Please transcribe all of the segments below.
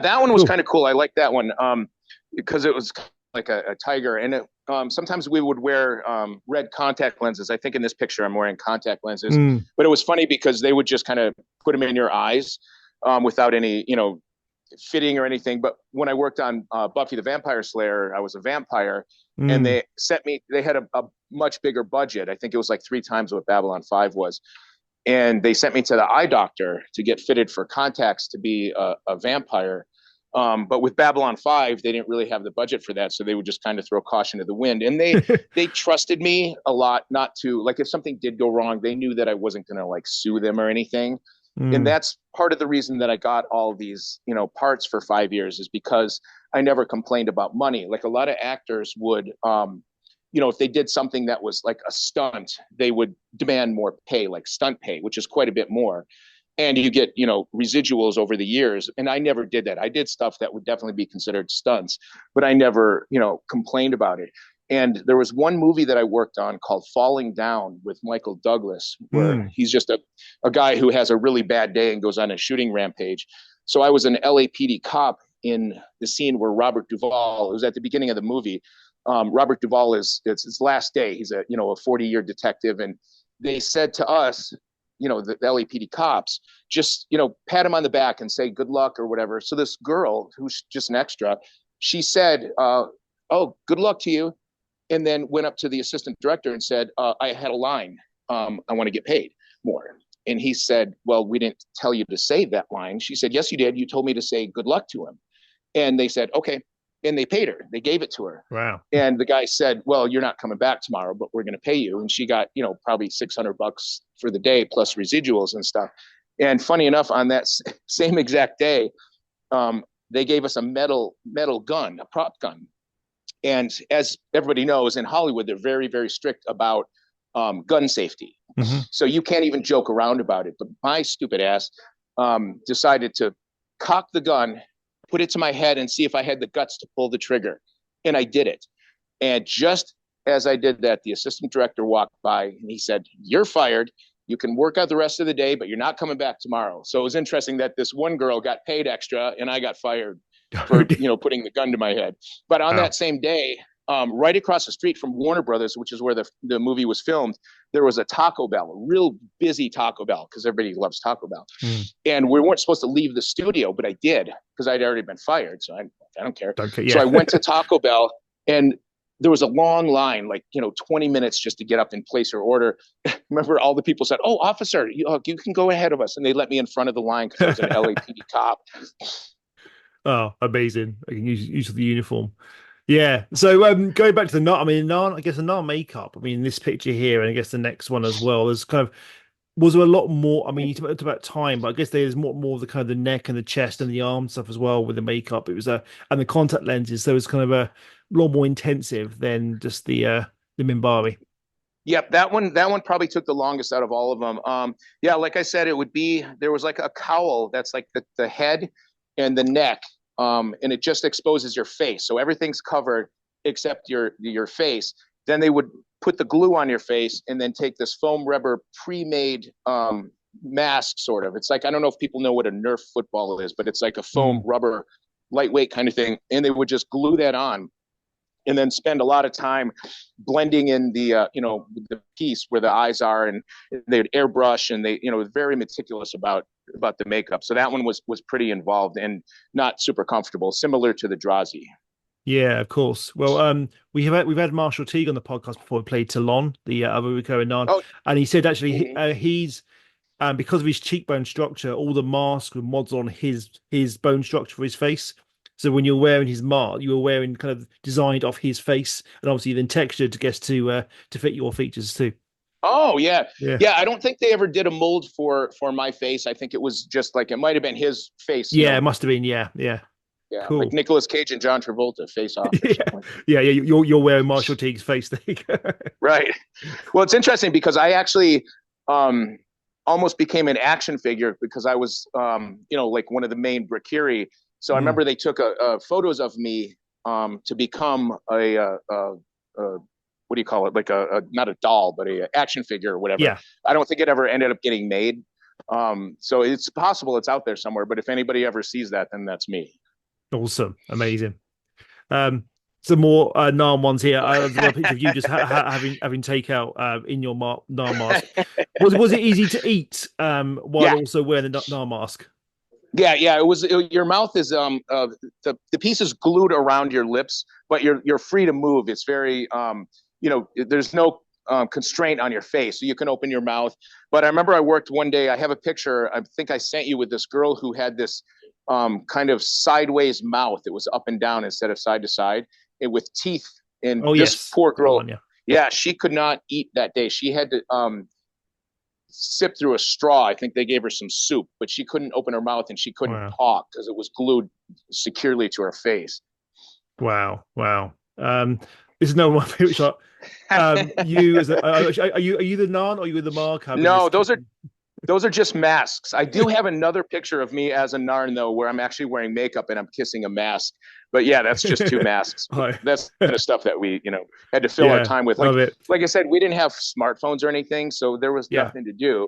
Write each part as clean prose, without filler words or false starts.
that one was Cool. kind of cool. I like that one because it was like a tiger, and sometimes we would wear red contact lenses. I think in this picture I'm wearing contact lenses, Mm. but it was funny because they would just kind of put them in your eyes without any, fitting or anything. But when I worked on Buffy the Vampire Slayer, I was a vampire, and Mm. they sent me. They had a much bigger budget. I think it was like three times what Babylon 5 was, and they sent me to the eye doctor to get fitted for contacts to be a vampire. But with Babylon 5, they didn't really have the budget for that, so they would just kind of throw caution to the wind. And they trusted me a lot not to, like, if something did go wrong, they knew that I wasn't going to like sue them or anything. And Mm. that's part of the reason that I got all these, parts for 5 years is because I never complained about money. Like a lot of actors would, if they did something that was like a stunt, they would demand more pay, like stunt pay, which is quite a bit more. And you get, residuals over the years. And I never did that. I did stuff that would definitely be considered stunts, but I never, complained about it. And there was one movie that I worked on called Falling Down with Michael Douglas, where Mm. he's just a guy who has a really bad day and goes on a shooting rampage. So I was an LAPD cop in the scene where Robert Duvall, it was at the beginning of the movie. Robert Duvall it's his last day. He's a 40-year detective. And they said to us, the LAPD cops, just, pat him on the back and say good luck or whatever. So this girl who's just an extra, she said, oh, good luck to you. And then went up to the assistant director and said, I had a line. I want to get paid more. And he said, well, we didn't tell you to say that line. She said, yes, you did. You told me to say good luck to him. And they said, okay. And they paid her. They gave it to her. Wow. And the guy said, well, you're not coming back tomorrow, but we're going to pay you. And she got, probably $600 for the day plus residuals and stuff. And funny enough, on that same exact day, they gave us a metal gun, a prop gun. And as everybody knows, in Hollywood, they're very, very strict about gun safety. Hmm. So you can't even joke around about it. But my stupid ass decided to cock the gun, put it to my head, and see if I had the guts to pull the trigger. And I did it. And just as I did that, the assistant director walked by and he said, you're fired. You can work out the rest of the day, but you're not coming back tomorrow. So it was interesting that this one girl got paid extra and I got fired for, putting the gun to my head. But on Wow. that same day, right across the street from Warner Brothers, which is where the movie was filmed, there was a Taco Bell, a real busy Taco Bell, because everybody loves Taco Bell. Mm. And we weren't supposed to leave the studio, but I did because I'd already been fired. So I don't care. Don't care. So Yeah. I went to Taco Bell, and there was a long line, like, 20 minutes just to get up and place your order. Remember, all the people said, oh, officer, you can go ahead of us. And they let me in front of the line because I was an LAPD cop. Oh, amazing. I can use the uniform. Yeah. So going back to the Narn, I mean, Narn, I guess the Narn makeup, I mean, this picture here, and I guess the next one as well, there's kind of was there a lot more? I mean, you talked about time, but I guess there's more of the kind of the neck and the chest and the arm stuff as well with the makeup. It was and the contact lenses, so it was kind of a lot more intensive than just the Minbari. Yep, that one probably took the longest out of all of them. Yeah, like I said, there was like a cowl that's like the head and the neck, and it just exposes your face, so everything's covered except your face. Then they would put the glue on your face and then take this foam rubber pre-made mask, sort of. It's like, I don't know if people know what a Nerf football is, but it's like a foam Mm. rubber, lightweight kind of thing, and they would just glue that on and then spend a lot of time blending in the piece where the eyes are, and they'd airbrush, and they, very meticulous about the makeup. So that one was pretty involved and not super comfortable, similar to the Drazi. Yeah, of course. Well, we've had Marshall Teague on the podcast before. We played Talon, the other recurring Narn, Oh, and he said actually mm-hmm. he's because of his cheekbone structure, all the masks and mods on his bone structure for his face. So when you're wearing his mask, you're wearing kind of designed off his face, and obviously then textured, to guess to fit your features too. Oh yeah, Yeah, yeah. I don't think they ever did a mold for my face. I think it was just like, it might have been his face. yeah, it must have been. Yeah, yeah, Yeah, like cool. Nicolas Cage and John Travolta face off or Yeah, something like that. yeah, yeah. You're wearing Marshall Teague's face. There you go. Right. Well, it's interesting because I actually um, almost became an action figure because I was, like one of the main Brakiri. So I Mm, remember they took photos of me to become what do you call it? Like not a doll, but a action figure or whatever. yeah. I don't think it ever ended up getting made. So it's possible it's out there somewhere. But if anybody ever sees that, then that's me. Awesome, amazing. Some more Narn ones here. There's a picture of you just having takeout in your Narn mask. Was it easy to eat while Yeah, also wearing the Narn mask? yeah. Your mouth is the piece is glued around your lips, but you're free to move. It's very there's no constraint on your face, so you can open your mouth. But I remember I worked one day. I have a picture. I think I sent you with this girl who had this kind of sideways mouth. It was up and down instead of side to side, and with teeth. And Oh this yes, poor that girl, one, yeah. yeah, she could not eat that day. She had to sip through a straw. I think they gave her some soup, but she couldn't open her mouth and she couldn't Wow, talk because it was glued securely to her face. wow, wow. This is no one favorite shot. You as a, are you the Narn or are you the Mark having this? No, those are just masks. I do have another picture of me as a Narn though, where I'm actually wearing makeup and I'm kissing a mask. But yeah, that's just two masks. But Hi. that's the kind of stuff that we, had to fill our Yeah, time with. love it. Like I said, we didn't have smartphones or anything, so there was Yeah, nothing to do,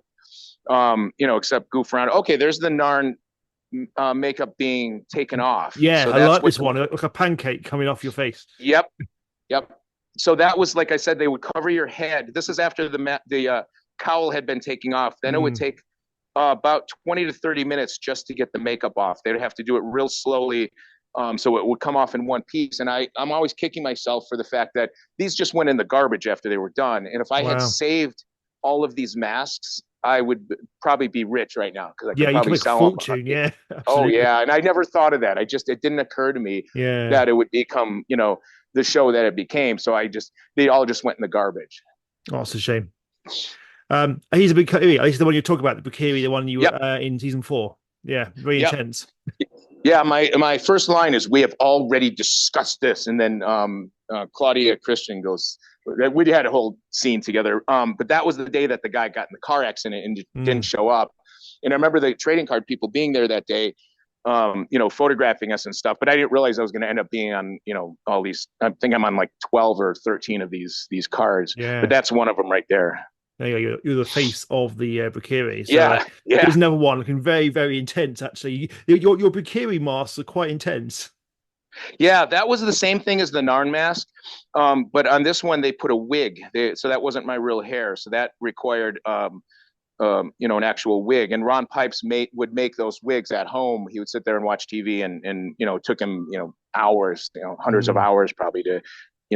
except goof around. Okay, there's the Narn makeup being taken off. yeah. So I that's like what. this one, like a pancake coming off your face. Yep, yep. So that was like I said, they would cover your head. This is after the cowl had been taking off. Then it would Mm, take about 20 to 30 minutes just to get the makeup off. They'd have to do it real slowly. So it would come off in one piece. And I'm always kicking myself for the fact that these just went in the garbage after they were done. And if I had wow. saved all of these masks, I would probably be rich right now because I could Yeah, you can probably make a sell them. fortune. Yeah, Oh absolutely. yeah, and I never thought of that. It didn't occur to me Yeah. that it would become, the show that it became. So they all just went in the garbage. Oh, it's a shame. He's a big. He's the one you talk about, the Brakiri, the one you Yep, in season 4. Yeah, very yep. intense. Yeah, my first line is, "We have already discussed this," and then Claudia Christian goes, "We had a whole scene together." But that was the day that the guy got in the car accident and didn't Mm, show up. And I remember the trading card people being there that day, photographing us and stuff. But I didn't realize I was going to end up being on, all these. I think I'm on like 12 or 13 of these cards, but yeah. that's one of them right there. There you go. You're the face of the Brakiri. So Yeah, here's yeah. another one looking very, very intense. Actually, your Brakiri masks are quite intense. Yeah, that was the same thing as the Narn mask, but on this one they put a wig. So that wasn't my real hair. So that required, an actual wig. And Ron Pipes would make those wigs at home. He would sit there and watch TV, and it took him hours, hundreds of Mm, hours probably to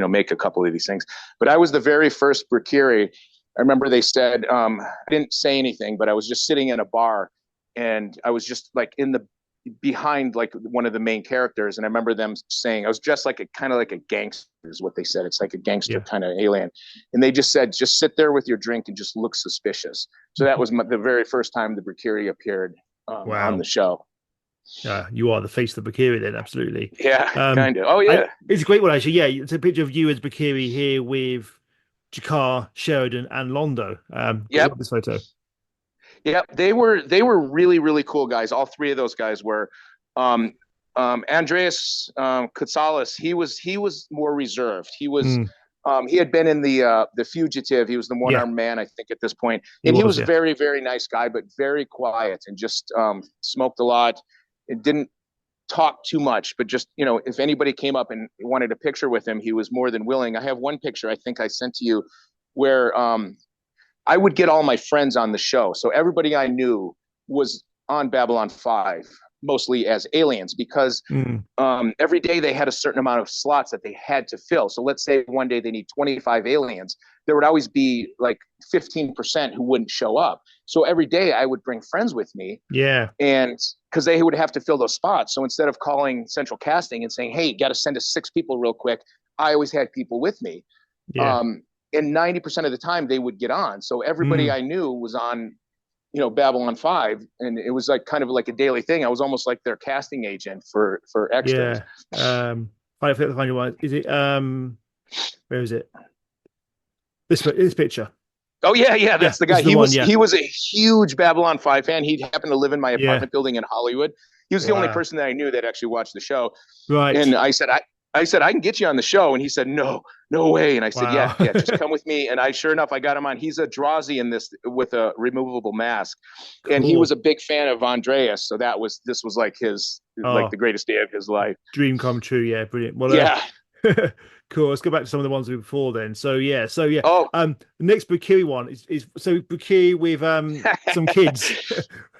make a couple of these things. But I was the very first Brakiri. I remember they said, I didn't say anything, but I was just sitting in a bar, and I was just like in the behind like one of the main characters. And I remember them saying I was dressed like a kind of like a gangster is what they said. It's like a gangster yeah. kind of alien. And they just said, just sit there with your drink and just look suspicious. So that was the very first time the Brakiri appeared on Wow. the show. You are the face of the Brakiri then, absolutely. Yeah, Um, kind of. Oh yeah. it's a great one actually. Yeah, it's a picture of you as Brakiri here with Jakar, Sheridan, and Londo. Love Yep. this photo. Yep. They were really, really cool guys. All three of those guys were. Um, Andreas Katsalis, he was more reserved. Mm, He had been in the Fugitive. He was the one yeah, armed man, I think, at this point, he and he was. was Yeah, very, very nice guy, but very quiet and just smoked a lot. It didn't talk too much, but just if anybody came up and wanted a picture with him, he was more than willing. I have one picture I think I sent to you where I would get all my friends on the show. So everybody I knew was on Babylon 5, mostly as aliens, because mm, every day they had a certain amount of slots that they had to fill. So let's say one day they need 25 aliens. There would always be like 15% who wouldn't show up. So every day I would bring friends with me, yeah, and because they would have to fill those spots. So instead of calling central casting and saying, hey, you got to send us 6 people real quick, I always had people with me. yeah. Um, and 90% of the time they would get on. So everybody Mm, I knew was on, Babylon 5, and it was like kind of like a daily thing. I was almost like their casting agent for extras. yeah. I forget the final one. Is it where is it? This picture. Oh yeah, Yeah, that's the this guy. is the He one. was Yeah, he was a huge Babylon 5 fan. He happened to live in my yeah. apartment building in Hollywood. He was the only Wow. person that I knew that actually watched the show. And Right. I said, I said, I can get you on the show. And he said, no, no way. And I said, yeah, Wow. yeah, just come with me. And sure enough, I got him on. He's a Drazi in this with a removable mask. And he was Cool. a big fan of Andreas. So this was like like Oh, the greatest day of his life. dream come true. Yeah, brilliant. Well, Yeah. cool. Let's go back to some of the ones before then. So yeah. Oh, The next Brakiri one is so Brakiri with some kids.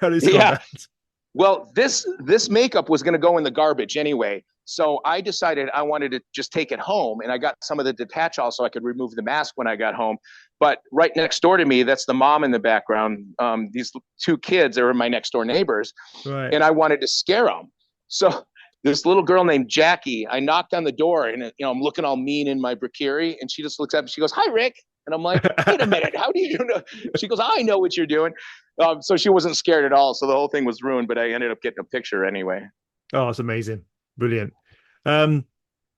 How does yeah. that? Well, this makeup was going to go in the garbage anyway. So I decided I wanted to just take it home, and I got some of the detach so I could remove the mask when I got home. But right next door to me, that's the mom in the background. These two kids are my next door neighbors, Right. and I wanted to scare them. So this little girl named Jackie, I knocked on the door, and I'm looking all mean in my Brakiri, and she just looks up and she goes, "Hi, Rick." And I'm like, "Wait a minute, how do you know?" She goes, "I know what you're doing." So she wasn't scared at all. So the whole thing was ruined, but I ended up getting a picture anyway. Oh, it's amazing. Brilliant. Um,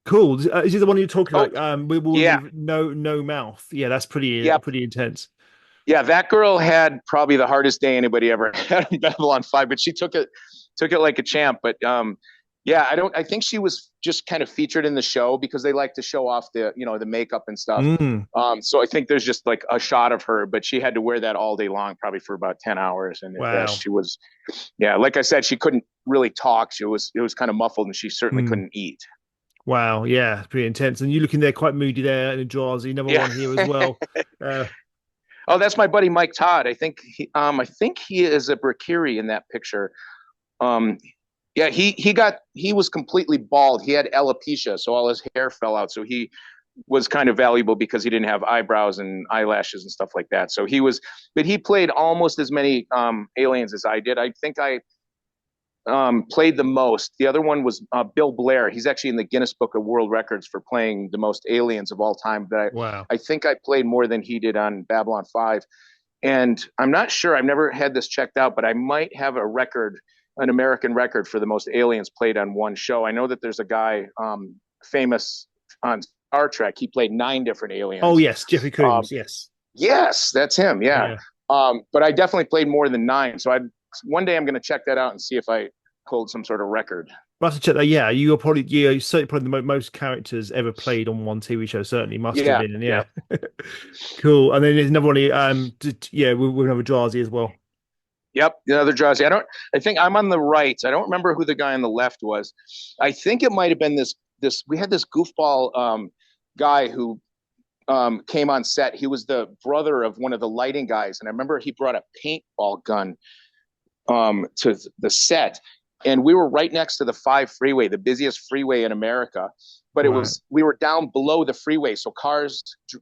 cool. Is it the one you're talking Oh, like we will yeah. with no mouth? Yeah, that's Yeah. pretty intense. Yeah. That girl had probably the hardest day anybody ever had in Babylon 5, but she took it like a champ. But yeah, I think she was just kind of featured in the show because they like to show off the makeup and stuff. Mm, So I think there's just like a shot of her, but she had to wear that all day long, probably for about 10 hours. And yeah, wow. she was, yeah, like I said, she couldn't really talk. It was kind of muffled, and she certainly Mm, couldn't eat. wow. Yeah, it's pretty intense. And you looking there quite moody there in the Drazi, another Yeah. one here as well. Uh, Oh, that's my buddy Mike Todd. I think he is a Brakiri in that picture. Um, yeah, he was completely bald. He had alopecia, so all his hair fell out. So he was kind of valuable because he didn't have eyebrows and eyelashes and stuff like that. So but he played almost as many aliens as I did. I think I played the most. The other one was Bill Blair. He's actually in the Guinness Book of World Records for playing the most aliens of all time. But wow. I think I played more than he did on Babylon 5. And I'm not sure, I've never had this checked out, but I might have a record, an American record for the most aliens played on one show. I know that there's a guy famous on Star Trek. He played 9 different Oh aliens. yes, Jeffrey Um, Combs. Yes. yes, that's him. Yeah. Yeah. But I definitely played more than 9. So one day I'm going to check that out and see if I hold some sort of record. Must have checked that. Yeah, you're certainly probably the most characters ever played on one TV show. Certainly must have Yeah. been. And Yeah. yeah, cool. And then there's another one. Yeah, we're gonna have a Drazi as well. Yep, another Drazi. I think I'm on the right. I don't remember who the guy on the left was. I think it might have been this. We had this goofball guy who came on set. He was the brother of one of the lighting guys, and I remember he brought a paintball gun to the set, and we were right next to the 5 freeway, the busiest freeway in America. But Right. we were down below the freeway, so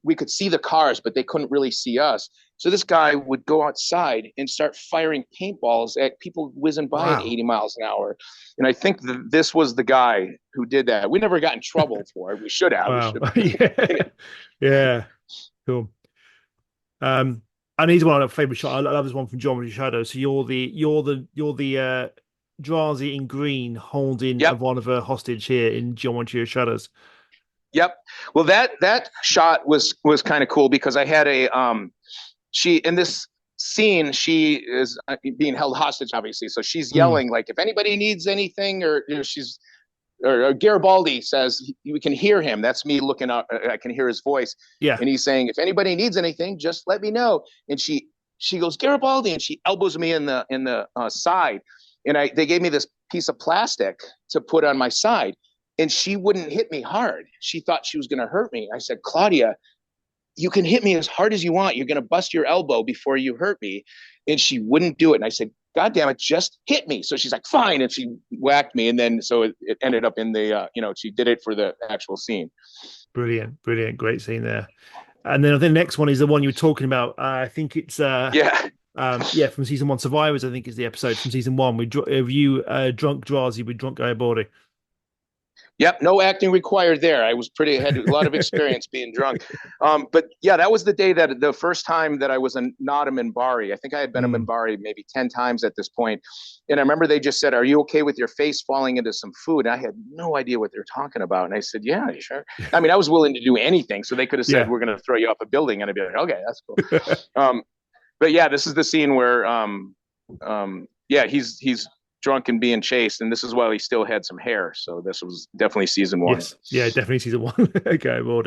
we could see the cars, but they couldn't really see us. So this guy would go outside and start firing paintballs at people whizzing by at Wow. 80 miles an hour. And I think this was the guy who did that. We never got in trouble for it. We should have. We Wow. should Yeah. Yeah. Cool. Um, and he's one of my favorite shot. I love this one from Geometry Shadow. So you're the Drazi in green holding Yep. Ivanova hostage here in Geometry Shadows. Yep. Well, that shot was kind of cool because I had she in this scene, she is being held hostage, obviously. So she's Mm, yelling like, if anybody needs anything, or or Garibaldi says we can hear him. That's me looking up. I can hear his voice, yeah. and he's saying, if anybody needs anything, just let me know. And she goes Garibaldi, and she elbows me in the side, and they gave me this piece of plastic to put on my side, and she wouldn't hit me hard. She thought she was going to hurt me. I said, Claudia, you can hit me as hard as you want. You're going to bust your elbow before you hurt me. And she wouldn't do it. And I said, God damn it, just hit me. So she's like, fine. And she whacked me. And then, so it ended up in she did it for the actual scene. Brilliant. Brilliant. Great scene there. And then I think the next one is the one you were talking about. I think it's Yeah. yeah, from season 1, Survivors. I think is the episode from season 1. We review drunk Drazi with drunk Garibaldi. Yep, no acting required there. Had a lot of experience being drunk. But yeah, that was the day that the first time that I was not a Minbari. I think I had been a Mm, Minbari maybe 10 times at this point. And I remember they just said, are you okay with your face falling into some food? And I had no idea what they're talking about. And I said, yeah, sure. I mean, I was willing to do anything. So they could have said, yeah. we're going to throw you off a building. And I'd be like, okay, that's cool. But yeah, this is the scene where, yeah, he's drunk and being chased, and this is while he still had some hair. So this was definitely season one. Yes, yeah, definitely season one. Okay, will do.